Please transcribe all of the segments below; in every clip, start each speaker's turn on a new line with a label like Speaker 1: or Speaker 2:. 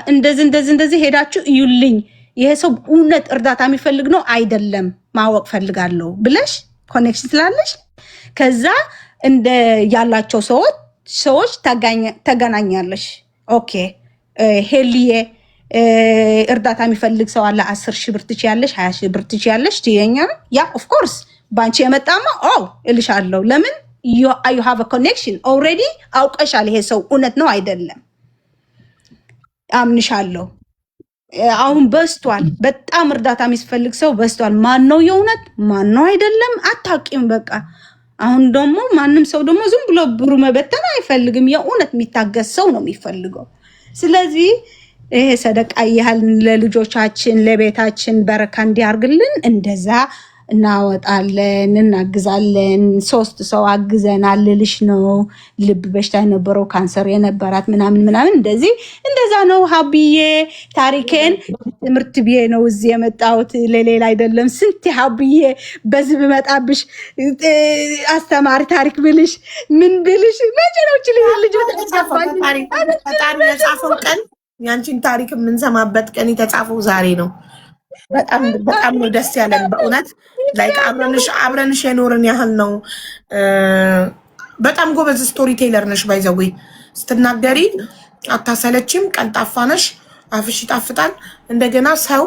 Speaker 1: እንደዚህ ሄዳችሁ እዩልኝ፣ ይሄ ሰው እውነት እርዳታ የሚፈልግ ነው አይደለም ማወቅ ፈልጋለሁ ብለሽ ኮኔክሽን ስላለሽ ከዛ እንደ ያላቸው ሰዎች ተገናኛለሽ። ኦኬ ሄልዬ እርዳታ የሚፈልግ ሰው አለ፣ 10 ሺህ ብር ትችያለሽ፣ 20 ሺህ ብር ትችያለሽ ትየኛ። ያ ኦፍ ኮርስ ባንቺ የመጣማ እልሻለሁ። ለምን you have a connection already አውቀሻል፣ ይሄ ሰው እውነት ነው አይደለም አምንሻለሁ። አሁን በስቷል፣ በጣም እርዳታ የሚፈልግ ሰው በስቷል። ማን ነው የእውነት ማን ነው አይደለም አታውቂም። በቃ አሁን ደግሞ ማንም ሰው ደግሞ ዝም ብሎ ብሩ መበተን አይፈልግም። የእውነት የሚታገስ ሰው ነው የሚፈልገው። ስለዚህ ይሄ ሰደቃ ያህል ለልጆቻችን ለቤታችን በረካ እንዲያርግልን እንደዛ እናወጣለን፣ እናግዛለን። 3 ሰው አግዘናል ልልሽ ነው። ልብ በሽታ የነበረው ካንሰር የነበራት ምናምን እንደዛ ነው። ሀብዬ ታሪኬን ትምህርት ብዬ ነው እዚህ የመጣሁት ለሌላ አይደለም። ስንት ሀብዬ በዚህ ብመጣብሽ አስተማሪ ታሪክ ብልሽ ምን ብልሽ መቼ ነው ልጅ
Speaker 2: በጣም የጻፈው ቀን ያንቺን ታሪክ የምንሰማበት ቀን የተጻፈው ዛሬ ነው። በጣም ነው ደስ ያለን በእውነት ላይክ አብረንሽ የኖርን ያህል ነው። በጣም ጎበዝ ስቶሪ ቴለር ነሽ። ባይዘዌ ስትናገሪ አታሰለችም፣ ቀልጣፋ ነሽ፣ አፍሽ ይጣፍጣል። እንደገና ሰው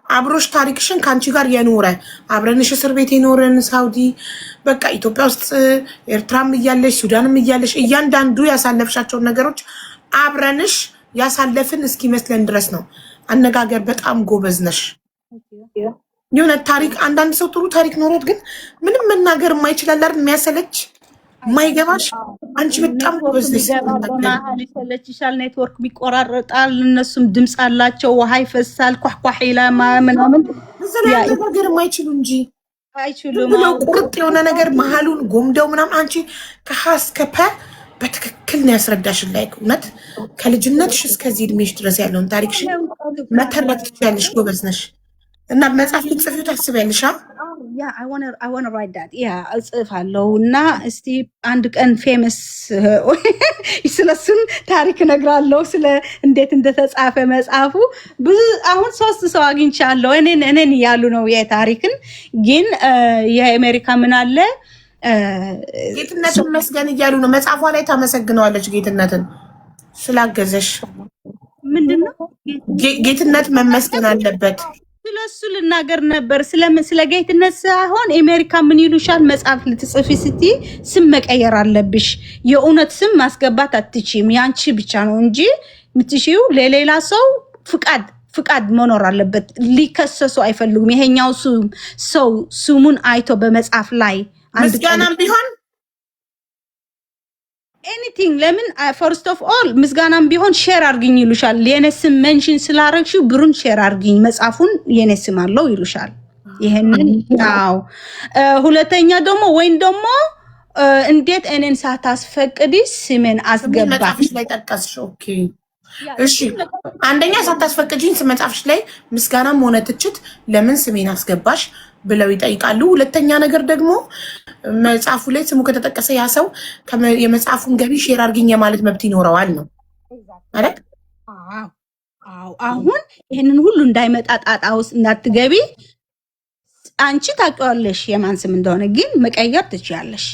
Speaker 2: አብሮሽ ታሪክሽን ከአንቺ ጋር የኖረ አብረንሽ እስር ቤት የኖርን ሳውዲ በቃ ኢትዮጵያ ውስጥ ኤርትራም እያለሽ ሱዳንም እያለሽ እያንዳንዱ ያሳለፍሻቸውን ነገሮች አብረንሽ ያሳለፍን እስኪመስለን ድረስ ነው። አነጋገር በጣም ጎበዝ ነሽ። የሆነ ታሪክ አንዳንድ ሰው ጥሩ ታሪክ ኖሮት ግን ምንም መናገር የማይችላል አይደል? የሚያሰለች የማይገባሽ። አንቺ በጣም ጎበዝ ነሽ።
Speaker 1: መሀል ይሰለችሻል፣ ኔትወርክ ቢቆራረጣል፣ እነሱም ድምፅ አላቸው፣ ውሃ ይፈሳል፣ ኳኳህ ይላል ምናምን
Speaker 2: ነገር የማይችሉ እንጂ
Speaker 1: አይችሉም።
Speaker 2: ቁርጥ የሆነ ነገር መሀሉን ጎምደው ምናምን አንቺ ከሀስ ከፐ በትክክል ነው ያስረዳሽን። ላይ እውነት ከልጅነትሽ እስከዚህ እድሜሽ ድረስ ያለውን ታሪክሽን መተረክ ትችያለሽ። ጎበዝ ነሽ እና መጽሐፍ ልትጽፊው ታስቢያለሽ?
Speaker 1: I want to write that. እጽፋለሁ እና እስቲ አንድ ቀን ፌመስ ስለሱን ታሪክ እነግራለሁ፣ ስለ እንዴት እንደተጻፈ መጽሐፉ። ብዙ አሁን 3 ሰው አግኝቻለሁ እኔን እያሉ ነው የታሪክን ግን የአሜሪካ ምን አለ
Speaker 2: ጌትነትን መስገን እያሉ ነው። መጽሐፏ ላይ ታመሰግነዋለች ጌትነትን ስላገዘሽ።
Speaker 1: ምንድነው
Speaker 2: ጌትነት መመስገን አለበት።
Speaker 1: ስለሱ ልናገር ነበር። ስለ ጌትነት ሳይሆን አሜሪካ ምን ይሉሻል? መጽሐፍ ልትጽፊ ስትይ ስም መቀየር አለብሽ። የእውነት ስም ማስገባት አትችይም። ያንቺ ብቻ ነው እንጂ የምትሽው ለሌላ ሰው ፍቃድ መኖር አለበት። ሊከሰሱ አይፈልጉም። ይሄኛው ሰው ስሙን አይቶ በመጽሐፍ ላይ
Speaker 2: ምስጋናም ቢሆን
Speaker 1: ኤኒቲንግ ለምን ፈርስት ኦፍ ኦል ምስጋናም ቢሆን ሼር አርግኝ ይሉሻል። የኔ ስም ሜንሽን ስላረግሽው ብሩን ሼር አርግኝ፣ መጽሐፉን የኔ ስም አለው ይሉሻል። ይሄንን ሁለተኛ ደግሞ ወይም ደግሞ እንዴት እኔን ሳታስፈቅዲ ስሜን አስገባ
Speaker 2: መጽሐፍሽ ላይ ጠቀስሽ። ኦኬ እሺ፣ አንደኛ ሳታስፈቅጂኝ መጽሐፍሽ ላይ ምስጋናም ሆነ ትችት ለምን ስሜን አስገባሽ ብለው ይጠይቃሉ። ሁለተኛ ነገር ደግሞ መጽሐፉ ላይ ስሙ ከተጠቀሰ ያ ሰው የመጽሐፉን ገቢ ሼር አርግኝ ማለት መብት ይኖረዋል ነው አይደል?
Speaker 1: አሁን ይሄንን ሁሉ እንዳይመጣ ጣጣ ውስጥ እንዳትገቢ አንቺ ታውቂዋለሽ የማን ስም እንደሆነ፣ ግን መቀየር ትችያለሽ።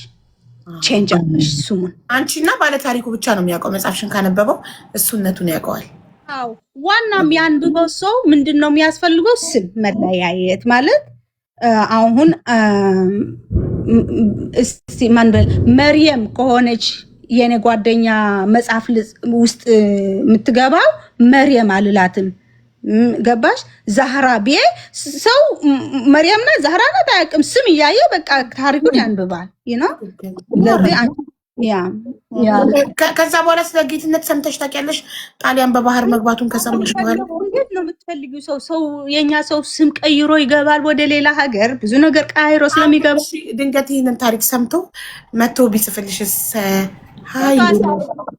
Speaker 1: ቼንጅ አለሽ ስሙን።
Speaker 2: አንቺና ባለ ታሪኩ ብቻ ነው የሚያውቀው። መጽሐፍሽን ካነበበው እሱነቱን ያውቀዋል።
Speaker 1: ዋናም ያንብበው ሰው ምንድነው የሚያስፈልገው? ስም መለያየት ማለት አሁን እስቲ ማንበል መርየም ከሆነች የኔ ጓደኛ መጽሐፍ ውስጥ የምትገባው መርየም አልላትም። ገባሽ? ዛህራ ቢዬ ሰው መርየምና ዛህራ ናት አያውቅም። ስም እያየ በቃ ታሪኩን ያንብባል።
Speaker 2: ከዛ በኋላ ስለ ጌትነት ሰምተሽ ታውቂያለሽ? ጣሊያን በባህር መግባቱን ከሰማሽ በኋላ
Speaker 1: እንዴት ነው የምትፈልጊው? ሰው የኛ ሰው ስም ቀይሮ ይገባል ወደ ሌላ ሀገር፣ ብዙ ነገር ቀይሮ ስለሚገባ።
Speaker 2: ድንገት ይህንን ታሪክ ሰምቶ መቶ ቢጽፍልሽስ ሃይ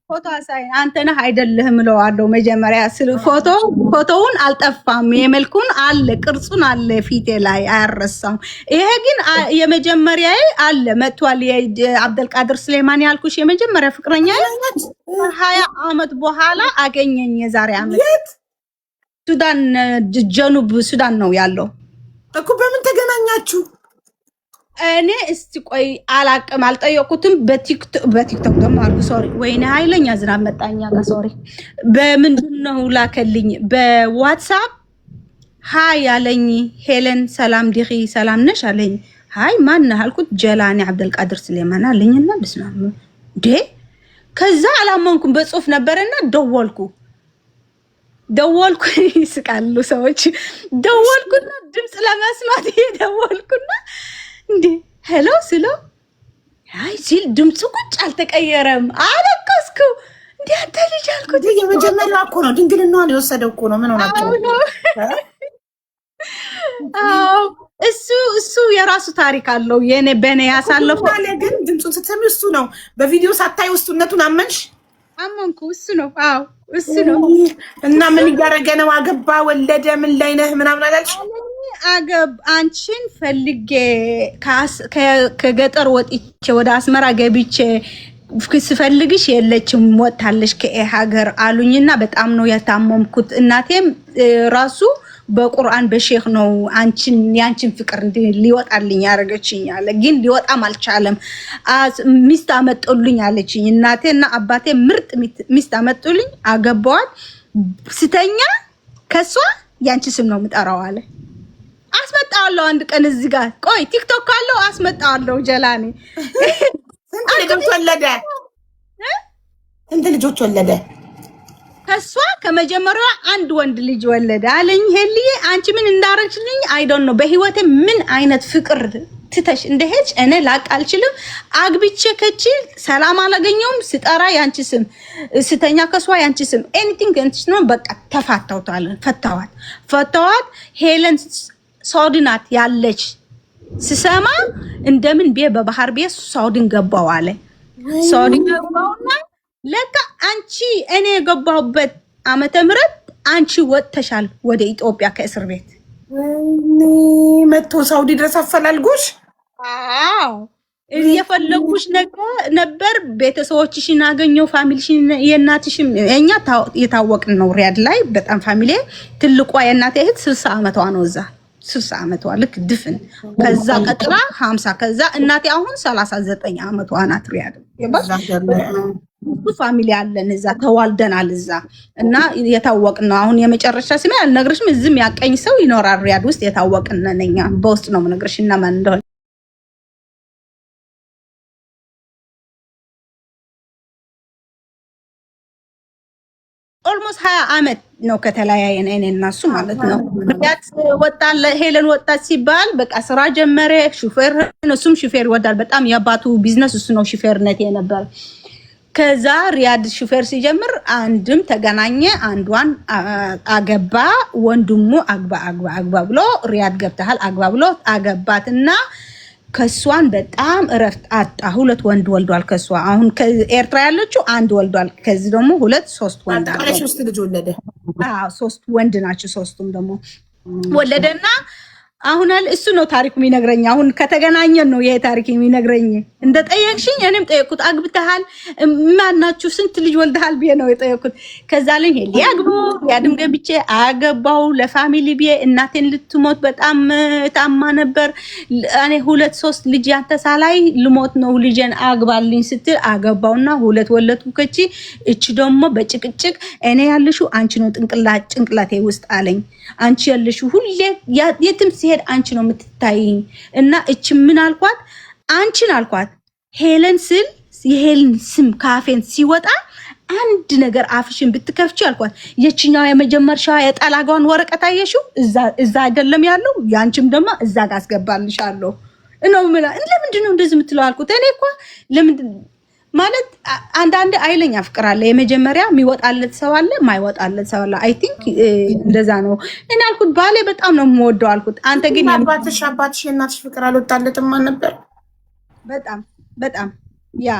Speaker 1: ፎቶ አሳይ አንተ ነህ አይደለህም እለዋለሁ። መጀመሪያ ስለ ፎቶውን አልጠፋም፣ የመልኩን አለ ቅርጹን አለ ፊቴ ላይ አያረሳም። ይሄ ግን የመጀመሪያዬ አለ መጥቷል። የአብደልቃድር ስሌማን ያልኩሽ የመጀመሪያ ፍቅረኛ 20 ዓመት በኋላ አገኘኝ። የዛሬ ዓመት ሱዳን ጀኑብ ሱዳን ነው ያለው
Speaker 2: እኮ። በምን ተገናኛችሁ?
Speaker 1: እኔ እስቲ ቆይ አላቅም፣ አልጠየቁትም። በቲክቶክ ደግሞ አልኩ። ሶሪ ወይኔ ኃይለኛ ዝናብ መጣኛ ጋር ሶሪ። በምንድን ነው ላከልኝ? በዋትስአፕ ሃይ አለኝ። ሄለን ሰላም ዲኺ ሰላም ነሽ አለኝ። ሃይ ማን አልኩት። ጀላኒ አብደልቃድር ስሌማን አለኝና በስማም ዴ ከዛ አላመንኩም። በጽሁፍ ነበርና ደወልኩ ይስቃሉ ሰዎች። ደወልኩና ድምፅ ለመስማት ደወልኩና እንዴ ሄሎ ስለው አይ ሲል ድምፁ ቁጭ አልተቀየረም። አለቀስኩ። እንዴ አንተ ልጅ አልኩት።
Speaker 2: የመጀመሪያው እኮ ነው ድንግልናዋን የወሰደው እኮ ነው። ምን ሆናችሁ?
Speaker 1: አዎ እሱ የራሱ ታሪክ አለው። በኔ ያሳለፈው
Speaker 2: አለ። ግን ድምፁን ስትሰሚ እሱ ነው። በቪዲዮ ሳታይ ውስጡነቱን አመንሽ?
Speaker 1: አመንኩ። እሱ ነው። አዎ እሱ ነው።
Speaker 2: እና ምን እያደረገ ነው? አገባ፣ ወለደ፣ ምን ላይ ነህ ምናምን አላልሽ?
Speaker 1: አንቺን ፈልጌ ከገጠር ወጥቼ ወደ አስመራ ገብቼ ስፈልግሽ የለችም ወጣለሽ ከሀገር አሉኝና በጣም ነው የታመምኩት። እናቴም ራሱ በቁርአን በሼክ ነው ያንቺን ፍቅር ሊወጣልኝ ያደረገችኝ አለ። ግን ሊወጣም አልቻለም። ሚስት አመጡልኝ አለችኝ። እናቴና አባቴ ምርጥ ሚስት አመጡልኝ። አገባዋት። ስተኛ ከሷ ያንቺ ስም ነው የምጠራው አለ። አስመጣዋለሁ አንድ ቀን እዚህ ጋር ቆይ ቲክቶክ ካለው አስመጣዋለሁ። ጀላኔ
Speaker 2: ስንት ልጆች ወለደ?
Speaker 1: ከሷ ከመጀመሪያዋ አንድ ወንድ ልጅ ወለደ አለኝ። ሄልዬ አንቺ ምን እንዳረግሽልኝ አይዶን ነው። በህይወቴ ምን አይነት ፍቅር ትተሽ እንደሄድሽ እኔ ላቅ አልችልም። አግብቼ ከቺ ሰላም አላገኘውም። ስጠራ ያንቺ ስም፣ ስተኛ ከሷ ያንቺ ስም ኤኒቲንግ እንትሽ ነው። በቃ ፈታዋት። ሄለን ሳውዲ ናት ያለች ስሰማ እንደምን በባህር ቤት ሳውዲን ገባው አለ። ሳውዲ ገባውና ለካ አንቺ እኔ የገባሁበት ዓመተ ምህረት አንቺ ወጥተሻል ወደ ኢትዮጵያ ከእስር ቤት
Speaker 2: መጥቶ ሳውዲ ድረስ አፈላልጎሽ።
Speaker 1: አዎ እየፈለጉሽ ነበር። ቤተሰቦችሽን አገኘው፣ ፋሚሊሽን፣ የእናትሽም እኛ የታወቅን ነው ሪያድ ላይ በጣም ፋሚሊ። ትልቋ የእናቴ እህት 60 ዓመቷ ነው እዛ 60 ዓመቷ ልክ ድፍን። ከዛ ቀጥራ 50 ከዛ እናቴ አሁን 39 ዓመቷ ናት ሪያድ። ብዙ ፋሚሊ አለን እዛ ተዋልደናል እዛ እና የታወቅን ነው። አሁን የመጨረሻ ስሜ አልነግርሽም። እዚህም ያቀኝ ሰው ይኖራል ሪያድ ውስጥ የታወቅን ነኛ። በውስጥ ነው የምነግርሽ እና ማን እንደሆነ ኦልሞስት 20 ዓመት ነው ከተለያየን እኔ እና እሱ ማለት ነው። ሄለን ወጣት ሲባል በቃ ስራ ጀመረ። ሹፌር እሱም ሹፌር ይወዳል በጣም። የአባቱ ቢዝነስ እሱ ነው ሹፌርነት የነበረ። ከዛ ሪያድ ሹፌር ሲጀምር አንድም ተገናኘ፣ አንዷን አገባ። ወንድሙ አግባ ብሎ ሪያድ ገብተሃል አግባ ብሎ አገባትና ከሷን በጣም እረፍት አጣ። 2 ወንድ ወልዷል ከሷ። አሁን ከኤርትራ ያለችው አንድ ወልዷል። ከዚህ ደግሞ 2-3 ወንድ አለ።
Speaker 2: 3 ልጅ ወለደ።
Speaker 1: 3 ወንድ ናቸው። 3ቱም ደግሞ ወለደና አሁን እሱ ነው ታሪኩ የሚነግረኝ። አሁን ከተገናኘን ነው ይሄ ታሪክ የሚነግረኝ። እንደጠየቅሽኝ እኔም ጠየቅኩት። አግብተሃል ማናችሁ ስንት ልጅ ወልደሃል ብዬ ነው የጠየቅኩት። ከዛ ላይ ሄሊ አግቦ ያድም ገብቼ አገባው ለፋሚሊ ብዬ። እናቴን ልትሞት በጣም ታማ ነበር። እኔ 2-3 ልጅ ያንተ ሳላይ ልሞት ነው ልጄን አግባልኝ ስትል አገባውና 2 ወለድኩ ከቺ። እቺ ደግሞ በጭቅጭቅ እኔ ያልሽው አንቺ ነው ጭንቅላቴ ውስጥ አለኝ። አንቺ ያልሽው ሁሌ የትም ሲሄድ አንቺ ነው የምትታይኝ። እና እቺ ምን አልኳት? አንቺን አልኳት ሄለን ስል የሄለን ስም ካፌን ሲወጣ አንድ ነገር አፍሽን ብትከፍቺ አልኳት የችኛው የመጀመርሻው የጠላጋውን ወረቀት አየሽው? እዛ አይደለም ያለው ያንቺም ደግሞ እዛ ጋር አስገባልሻለሁ ነው ምላ። ለምንድን ነው እንደዚህ የምትለው አልኩት። እኔ እኮ ለምንድን ማለት አንዳንድ አይለኛ ፍቅር አለ። የመጀመሪያ የሚወጣለት ሰው አለ፣ ማይወጣለት ሰው አለ። አይ ቲንክ እንደዛ ነው። እኔ አልኩት ባሌ በጣም ነው የምወደው አልኩት። አንተ ግን
Speaker 2: አባትሽ የእናትሽ ፍቅር አልወጣለትም ነበር?
Speaker 1: በጣም ያ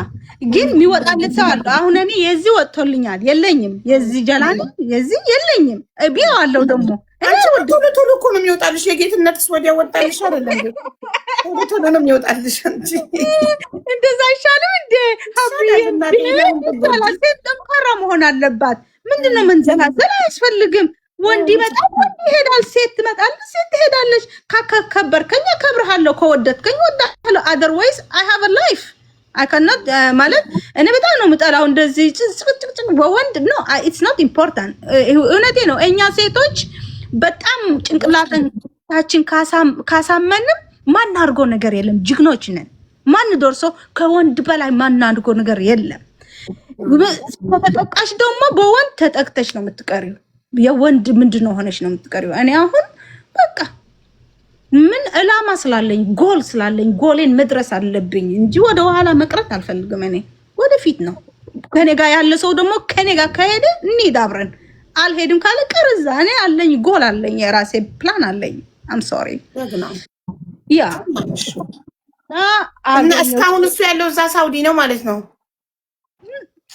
Speaker 1: ግን የሚወጣለት ሰው አለ። አሁን እኔ የዚህ ወጥቶልኛል የለኝም፣ የዚህ ጀላኒ የዚህ የለኝም። ቢያዋለው ደግሞ
Speaker 2: ቶሎ ቶሎ እኮ ነው የሚወጣልሽ። የጌትነትስ ወዲያ ወጣልሽ አይደለ እንዴ? ቶሎ ቶሎ ነው የሚወጣልሽ እንጂ
Speaker 1: እንደዛ አይሻልም እንዴ? ሴት ጠንካራ መሆን አለባት። ምንድነው መንዘላዘል አያስፈልግም። ወንድ ይመጣል፣ ወንድ ይሄዳል። ሴት ትመጣለች፣ ሴት ትሄዳለች። ካከበርከኝ አከብርሃለሁ፣ ከወደድከኝ ወዳለሁ። አዘርዋይዝ አይ ሃቭ አ ላይፍ አይ ካንት ማለት እኔ በጣም ነው የምጠላው እንደዚህ ጭቅጭቅ በወንድ ነው። ኢትስ ኖት ኢምፖርታንት። እውነቴ ነው። እኛ ሴቶች በጣም ጭንቅላታችን ካሳመንም ማናርጎ ነገር የለም። ጅግኖች ነን። ማን ደርሶ ከወንድ በላይ ማናርጎ ነገር የለም። ተጠቃሽ ደግሞ በወንድ ተጠቅተሽ ነው የምትቀሪው። የወንድ ምንድነው ሆነሽ ነው የምትቀሪው። እኔ አሁን በቃ ምን እላማ ስላለኝ ጎል ስላለኝ ጎሌን መድረስ አለብኝ እንጂ ወደ ኋላ መቅረት አልፈልግም። እኔ ወደፊት ነው። ከኔ ጋር ያለ ሰው ደግሞ ከኔ ጋር ከሄደ እንሂድ አብረን። አልሄድም ካለ ቀርዛ። እኔ አለኝ ጎል አለኝ፣ የራሴ ፕላን አለኝ። አም ሶሪ ያ
Speaker 2: እና እስካሁን እሱ ያለው እዛ ሳውዲ ነው ማለት ነው።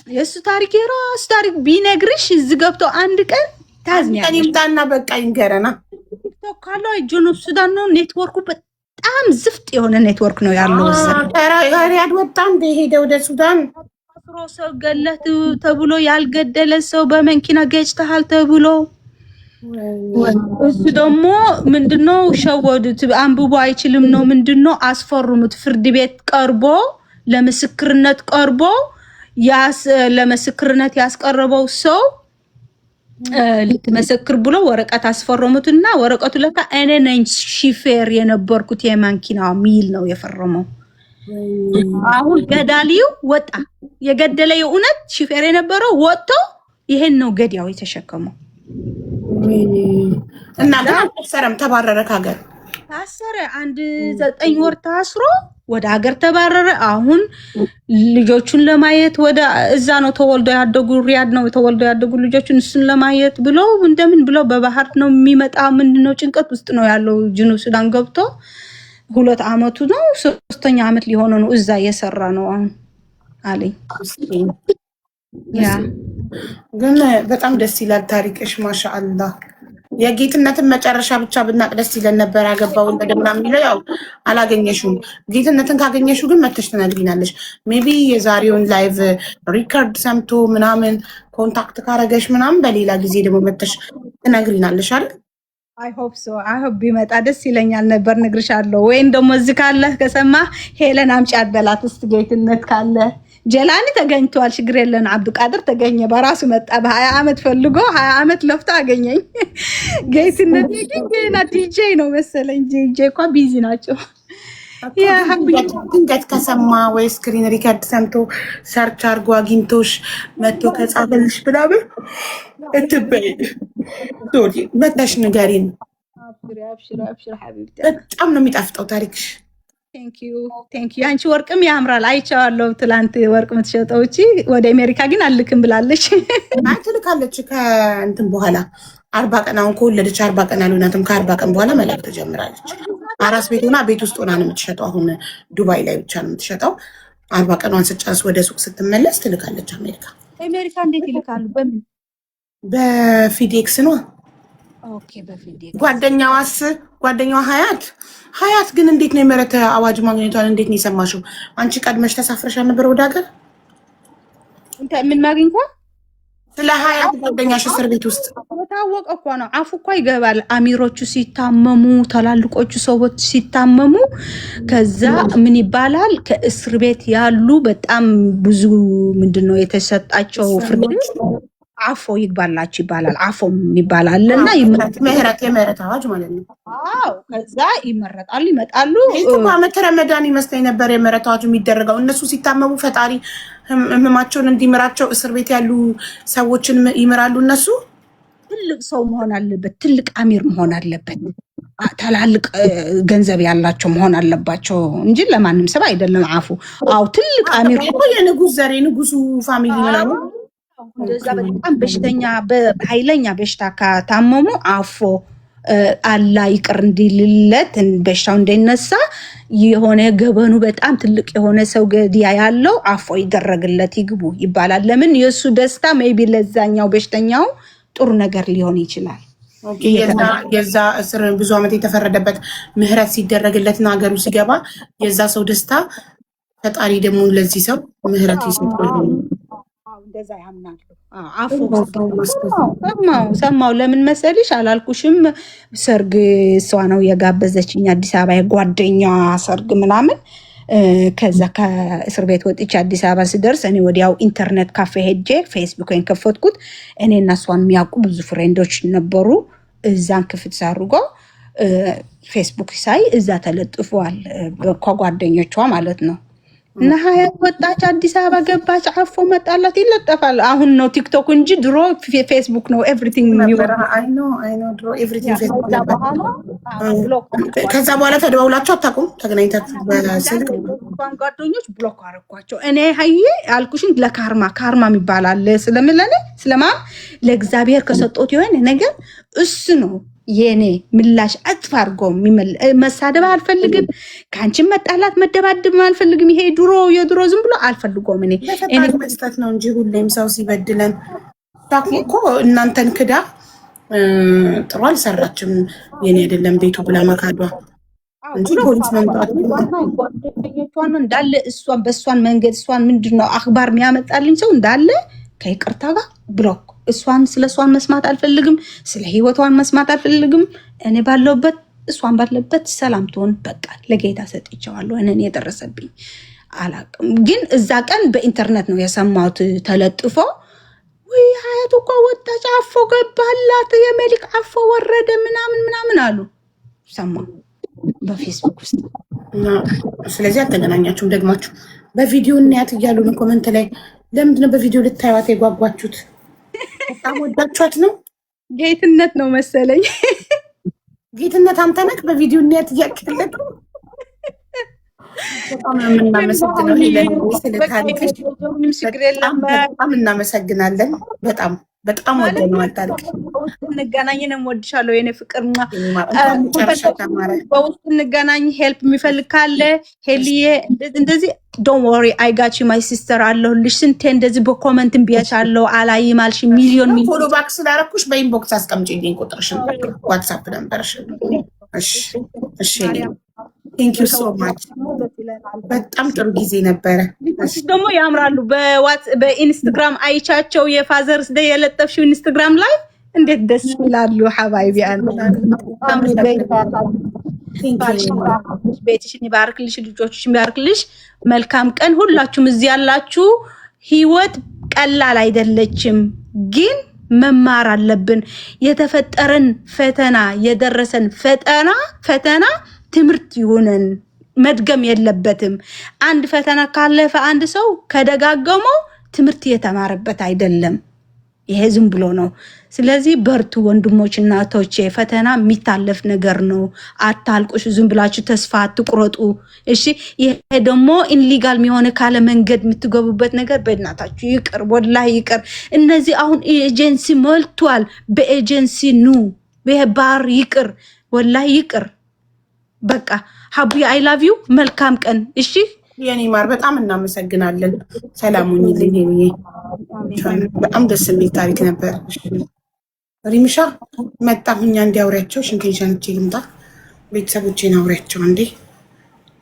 Speaker 1: የእሱ ታሪክ የራሱ ታሪክ ቢነግርሽ እዚህ ገብቶ አንድ ቀን ታዝኛለሽ።
Speaker 2: ይምጣና በቃ ይንገረና።
Speaker 1: ቲክቶክ ካለው ጁኑብ ሱዳን ነው ኔትወርኩ በጣም ዝፍጥ የሆነ ኔትወርክ ነው ያለው።
Speaker 2: ሪያድ ወጣ እንደ ሄደ ወደ ሱዳን
Speaker 1: አስሮ ሰው ገለት ተብሎ ያልገደለ ሰው በመኪና ገጭተሃል ተብሎ እሱ ደግሞ ምንድነው ሸወዱት። አንብቦ አይችልም ነው ምንድነው አስፈርሙት። ፍርድ ቤት ቀርቦ ለምስክርነት ቀርቦ ለምስክርነት ያስቀረበው ሰው ልትመሰክር ብሎ ወረቀት አስፈረሙትና ወረቀቱ ለካ እኔ ነኝ ሺፌር የነበርኩት የመኪና ሚል ነው የፈረመው። አሁን ገዳሊው ወጣ። የገደለ የእውነት ሺፌር የነበረው ወጥቶ ይሄን ነው ገዲያው የተሸከመው
Speaker 2: እና ታሰረም ተባረረ። ከሀገር
Speaker 1: ታሰረ። 9 ወር ታስሮ ወደ ሀገር ተባረረ። አሁን ልጆቹን ለማየት ወደ እዛ ነው ተወልዶ ያደጉ፣ ሪያድ ነው ተወልዶ ያደጉ ልጆቹን እሱን ለማየት ብሎ እንደምን ብሎ በባህር ነው የሚመጣ። ምንድነው ጭንቀት ውስጥ ነው ያለው። ጁኑብ ሱዳን ገብቶ 2 አመቱ ነው፣ 3ኛ አመት ሊሆነ ነው። እዛ እየሰራ ነው አሁን አለኝ። ያ
Speaker 2: ግን በጣም ደስ ይላል ታሪክሽ። ማሻአላህ። የጌትነትን መጨረሻ ብቻ ብናቅ ደስ ይለን ነበር። አገባው እንደምና የሚለው ያው አላገኘሽውም። ጌትነትን ካገኘሽው ግን መተሽ ትነግሪናለሽ። ሜቢ የዛሬውን ላይቭ ሪከርድ ሰምቶ ምናምን ኮንታክት ካረገሽ ምናምን በሌላ ጊዜ ደግሞ መተሽ ትነግሪናለሽ አይደል?
Speaker 1: አይ ሆፕ ሶ አይ ሆፕ ቢመጣ ደስ ይለኛል ነበር። ነግርሻለሁ። ወይም ደግሞ እዚህ ካለ ከሰማ ሄለን አምጪ አትበላት እስቲ። ጌትነት ካለ ጀላኒ ተገኝቷል፣ ችግር የለን። አብዱቃድር ተገኘ፣ በራሱ መጣ። በ20 አመት ፈልጎ 20 አመት ለፍቶ አገኘኝ። ጌትነት ግን ገና ዲጄ ነው መሰለኝ። ዲጄ እኮ ቢዚ ናቸው። ያ
Speaker 2: ድንገት ከሰማ ወይ ስክሪን ሪከርድ ሰምቶ ሰርች አርጎ አግኝቶሽ መጥቶ ከጻፈልሽ ብላብር እትበይ ዶዲ መታሽ ንገሪን።
Speaker 1: አብሽር ሐቢብቲ፣
Speaker 2: በጣም ነው የሚጣፍጠው ታሪክሽ።
Speaker 1: ቴንክ ዩ። አንቺ ወርቅም ያምራል አይቼዋለሁ። ትላንት ወርቅ የምትሸጠው እቺ ወደ አሜሪካ ግን አልክም ብላለች።
Speaker 2: ትልካለች ከእንትን በኋላ 40 ቀን አሁን ከወለደች 40 ቀን አልሆናትም። ከ40 ቀን በኋላ መላክ ትጀምራለች። አራስ ቤት ሆና ቤት ውስጥ ሆና ነው የምትሸጠው። አሁን ዱባይ ላይ ብቻ ነው የምትሸጠው። 40 ቀኗን ስጨርስ ወደ ሱቅ ስትመለስ ትልካለች አሜሪካ።
Speaker 1: እንዴት ይልካሉ? በምን?
Speaker 2: በፊዴክስ ነው።
Speaker 1: ኦኬ በፊዴክስ።
Speaker 2: ጓደኛዋ ሀያት ግን እንዴት ነው የምህረት አዋጅ ማግኘቷን እንዴት ነው የሰማሽው? አንቺ ቀድመሽ ተሳፍረሻ ነበር ወደ ሀገር?
Speaker 1: ምን ማግኘቷ?
Speaker 2: ስለ ሀያት ጓደኛሽ እስር ቤት ውስጥ
Speaker 1: የታወቀ እኮ ነው። አፉ እኮ ይገባል። አሚሮቹ ሲታመሙ፣ ታላልቆቹ ሰዎች ሲታመሙ ከዛ ምን ይባላል? ከእስር ቤት ያሉ በጣም ብዙ ምንድነው የተሰጣቸው ፍርድ አፎ ይግባላችሁ ይባላል። አፎ ይባላል እና
Speaker 2: የምህረት አዋጅ ማለት ነው።
Speaker 1: አዎ ከዛ ይመረጣሉ፣ ይመጣሉ።
Speaker 2: ዓመት ረመዳን ይመስለኝ ነበር የምህረት አዋጅ የሚደረገው። እነሱ ሲታመሙ ፈጣሪ ህመማቸውን እንዲምራቸው እስር ቤት ያሉ ሰዎችን ይምራሉ። እነሱ
Speaker 1: ትልቅ ሰው መሆን አለበት፣ ትልቅ አሚር መሆን አለበት፣ ታላልቅ ገንዘብ ያላቸው መሆን አለባቸው እንጂ ለማንም ሰብ አይደለም። አፉ አዎ ትልቅ አሚር
Speaker 2: የንጉስ ዘር የንጉሱ ፋሚሊ ምናምን
Speaker 1: እንደዛ በጣም በሽተኛ በኃይለኛ በሽታ ካታመሙ አፎ አላ ይቅር እንዲልለት በሽታው እንዳይነሳ የሆነ ገበኑ በጣም ትልቅ የሆነ ሰው ገዲያ ያለው አፎ ይደረግለት ይግቡ ይባላል። ለምን የእሱ ደስታ ሜይቢ ለዛኛው በሽተኛው ጥሩ ነገር ሊሆን ይችላል።
Speaker 2: የዛ እስር ብዙ ዓመት የተፈረደበት ምህረት ሲደረግለትና ሀገሩ ሲገባ የዛ ሰው ደስታ ፈጣሪ ደግሞ ለዚህ ሰው ምህረት ይሰጣል።
Speaker 1: እንደዛ ያምናሉ። አፎ ሰማው። ለምን መሰልሽ አላልኩሽም? ሰርግ እሷ ነው የጋበዘችኝ፣ አዲስ አበባ የጓደኛዋ ሰርግ ምናምን። ከዛ ከእስር ቤት ወጥቼ አዲስ አበባ ስደርስ እኔ ወዲያው ኢንተርኔት ካፌ ሄጄ ፌስቡክን ከፈትኩት። እኔ እና እሷን የሚያውቁ ብዙ ፍሬንዶች ነበሩ። እዛን ክፍት ሳርጎ ፌስቡክ ሳይ እዛ ተለጥፏል፣ ከጓደኞቿ ማለት ነው። እና ሀያት ወጣች፣ አዲስ አበባ ገባች፣ አፎ መጣላት ይለጠፋል። አሁን ነው ቲክቶክ እንጂ ድሮ ፌስቡክ ነው ኤቭሪቲንግ የሚወራ።
Speaker 2: ከዛ በኋላ ተደዋውላችሁ አታውቁም? ተገናኝታችሁ በስልክ?
Speaker 1: ጓደኞች ብሎክ አረኳቸው። እኔ ሀዬ አልኩሽን ለካርማ ይባላል ስለምለኔ ስለማ ለእግዚአብሔር ከሰጦት የሆነ ነገር እሱ ነው የኔ ምላሽ። አጥፍ አድርጎ መሳደብ አልፈልግም፣ ከአንቺን መጣላት መደባደብ አልፈልግም። ይሄ የድሮ ዝም ብሎ አልፈልጎም። እኔ
Speaker 2: መስጠት ነው እንጂ ሁሌም ሰው ሲበድለን እኮ እናንተን ክዳ ጥሩ አልሰራችም። የኔ አይደለም ቤቱ ብላ መካዷ እንጂ ፖሊስ መምጣት
Speaker 1: ጓደኞቿን እንዳለ እሷን በእሷን መንገድ እሷን ምንድነው አክባር የሚያመጣልኝ ሰው እንዳለ ከይቅርታ ጋር ብሎክ። ስለ እሷን መስማት አልፈልግም፣ ስለ ህይወቷን መስማት አልፈልግም። እኔ ባለውበት እሷን ባለበት ሰላም ትሆን በቃ ለጌታ ሰጥቼዋለሁ። እኔን የደረሰብኝ አላቅም። ግን እዛ ቀን በኢንተርኔት ነው የሰማሁት ተለጥፎ፣ ወይ ሀያት እኮ ወጣች፣ አፎ ገባላት፣ የሜሊክ አፎ ወረደ ምናምን አሉ። ሰማሁ በፌስቡክ ውስጥ።
Speaker 2: ስለዚህ አልተገናኛችሁም ደግማችሁ? በቪዲዮ እናያት እያሉ ነው ኮመንት ላይ። ለምንድነው በቪዲዮ ልታዩት የጓጓችሁት? በጣም ወዳችኋት ነው?
Speaker 1: ጌትነት ነው መሰለኝ።
Speaker 2: ጌትነት አንተ ነህ በቪዲዮ እናያት እያቀለጥ። በጣም የምናመሰግነው ስለ ታሪክሽ በጣም እናመሰግናለን። በጣም ወደነዋል ታሪክ።
Speaker 1: እንገናኝንም ወድሻለሁ የኔ ፍቅር። በውስጥ እንገናኝ። ሄልፕ የሚፈልግ ካለ ሄልዬ እንደዚህ ዶንት ወሪ አይ ጋት ዩ ማይ ሲስተር አለሁልሽ። ስንቴ እንደዚህ በኮመንት ቢያቻለሁ አላይም አልሽ። ሚሊዮን
Speaker 2: ፎሎ ባክ ስላደረኩሽ በኢንቦክስ አስቀምጪልኝ ቁጥርሽን፣ ዋትስአፕ ነበርሽን። እሺ ቴንክ ዩ ሶ ማች። በጣም ጥሩ ጊዜ ነበረ።
Speaker 1: ደግሞ ያምራሉ። በኢንስታግራም አይቻቸው የፋዘርስ ዴይ የለጠፍሽው ኢንስታግራም ላይ እንዴት ደስ ይላሉ። ሐባይቢ ቤትሽን ይባርክልሽ፣ ልጆችሽን ይባርክልሽ። መልካም ቀን ሁላችሁም እዚህ ያላችሁ። ህይወት ቀላል አይደለችም፣ ግን መማር አለብን። የተፈጠረን ፈተና የደረሰን ፈተና ትምህርት ይሆነን፣ መድገም የለበትም። አንድ ፈተና ካለፈ አንድ ሰው ከደጋገመው ትምህርት የተማረበት አይደለም። ይሄ ዝም ብሎ ነው። ስለዚህ በርቱ ወንድሞች እና እህቶቼ፣ ፈተና የሚታለፍ ነገር ነው። አታልቁሽ፣ ዝም ብላችሁ ተስፋ አትቁረጡ። እሺ፣ ይሄ ደግሞ ኢንሊጋል የሚሆነ ካለ መንገድ የምትገቡበት ነገር በእናታችሁ ይቅር፣ ወላሂ ይቅር። እነዚህ አሁን ኤጀንሲ ሞልቷል። በኤጀንሲ ኑ፣ ይሄ ባር ይቅር፣ ወላሂ ይቅር። በቃ ሀቡዬ አይ ላቭ ዩ። መልካም ቀን። እሺ
Speaker 2: የኔ ማር በጣም እናመሰግናለን። ሰላሙኝ ልኝ። በጣም ደስ የሚል ታሪክ ነበር። ሪምሻ መጣሁኛ እንዲያውሪያቸው ሽንቴን ሸንቼ ልምጣ። ቤተሰቦቼን አውሪያቸው እንዴ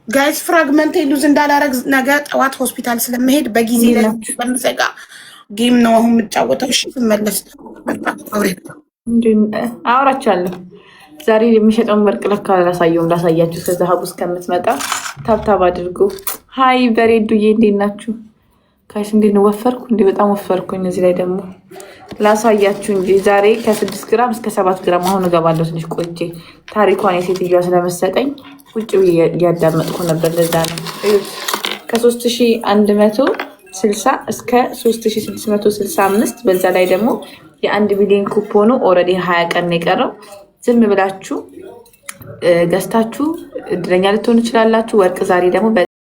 Speaker 2: ጋይስ። ፍራግመንት ሉዝ እንዳላረግ ነገ ጠዋት ሆስፒታል ስለመሄድ በጊዜ ላይ ስለምዘጋ ጌም ነው አሁን የምጫወተው። እሺ ስመለስ
Speaker 3: አውራቸዋለሁ። ዛሬ የሚሸጠውን ወርቅ ለካ ላሳያችሁ። ከዛ ሀቡ እስከምትመጣ ታብታብ አድርጎ። ሀይ በሬዱዬ እንዴት ናችሁ? ካሽ እንዴት ነው? ወፈርኩ እንዴ? በጣም ወፈርኩኝ። እዚህ ላይ ደግሞ ላሳያችሁ እንጂ ዛሬ ከ6 ግራም እስከ 7 ግራም አሁን እገባለሁ። ትንሽ ቆይቼ ታሪኳን የሴትዮዋ ስለመሰጠኝ ውጭ እያዳመጥኩ ነበር። ለዛ ነው ከ3160 እስከ 3665 በዛ ላይ ደግሞ የ1 ሚሊዮን ኩፖኑ ኦልሬዲ 20 ቀን የቀረው። ዝም ብላችሁ ገዝታችሁ እድለኛ ልትሆኑ ትችላላችሁ። ወርቅ ዛሬ ደግሞ